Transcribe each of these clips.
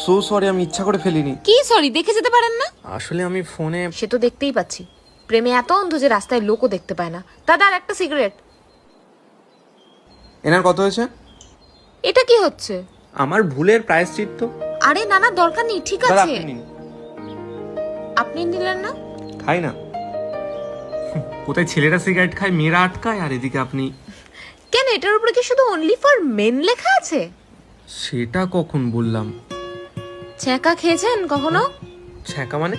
So sorry, আমি ইচ্ছা করে ফেলিনি। কি সরি, দেখে যেতে পারেন না? আসলে আমি ফোনে। সে তো দেখতেই পাচ্ছি, প্রেমে এত অন্ধ যে রাস্তায় লোকও দেখতে পায় না। দাদা আর একটা সিগারেট। এনার কত হয়েছে? এটা কি হচ্ছে? আমার ভুলের প্রায়শ্চিত্ত। আরে না না, দরকার নেই, ঠিক দাদা আছে। আপনি নিন। আপনি নিলেন না? খাই না। কোথায় ছেলেরা সিগারেট খায়, মেয়েরা আটকায়, আর এদিকে আপনি। কেন, এটার উপরে কি শুধু অনলি ফর মেন লেখা আছে? সেটা কখন বললাম? ছ্যাঁকা খেয়েছেন কখনো? ছ্যাঁকা মানে?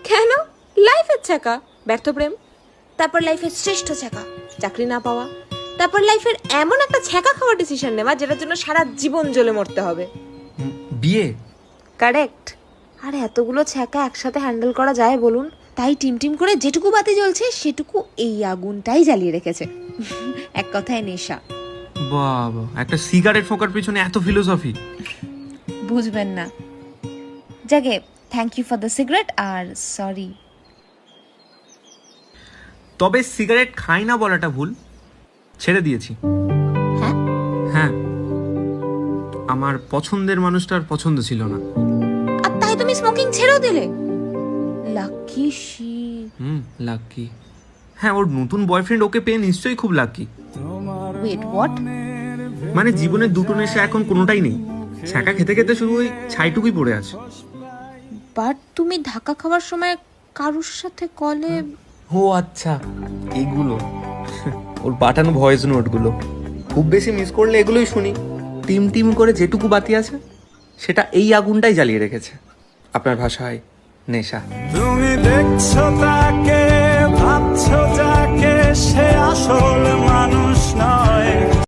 কেন, লাইফের ছ্যাঁকা, ব্যর্থ প্রেম, তারপর লাইফের শ্রেষ্ঠ ছ্যাঁকা, চাকরি না পাওয়া, তারপর লাইফের এমন একটা ছ্যাঁকা খাওয়ার ডিসিশন নেওয়া যেটার জন্য সারা জীবন জ্বলে মরতে হবে। বিয়ে। কারেক্ট। আর এতগুলো ছ্যাঁকা একসাথে হ্যান্ডেল করা যায় বলুন? তাই টিম টিম করে যেটুকু বাতি জ্বলছে সেটুকু এই আগুনটাই জ্বালিয়ে রেখেছে। এক কথায় নেশা। বাবা, একটা সিগারেট ফোকার পিছনে এত ফিলোসফি। বুঝবেন না। জাগে, thank you for the cigarette আর সরি। তবে সিগারেট খাই না বলাটা ভুল, ছেড়ে দিয়েছি। হ্যাঁ? হ্যাঁ, আমার পছন্দের মানুষটার পছন্দ ছিল না। আর তাই তুমি স্মোকিং ছেড়েও দিলে? Lucky she. লাকি। হ্যাঁ, ওর নতুন বয়ফ্রেন্ড ওকে পেয়ে নিশ্চয়ই খুব লাকি। Wait, what? মানে জীবনে দুটো নেশা এখন কোনোটাই নেই। ছ্যাঁকা খেতে খেতে শুধু ওই ছাইটুকুই পড়ে আছে। বাট তুমি ধাক্কা খাওয়ার সময় কারুর সাথে কলে? ও আচ্ছা, এগুলো ওর পাঠানো ভয়েস নোটগুলো। খুব বেশি মিস করলে এগুলোই শুনি। টিম টিম করে যেটুকু বাতি আছে সেটা এই আগুনটাই জ্বালিয়ে রেখেছে। আপনার ভাষায় নেশা। তুমি দেখছো তাকে, ভাবছো যাকে, সে আসল মানুষ নয়।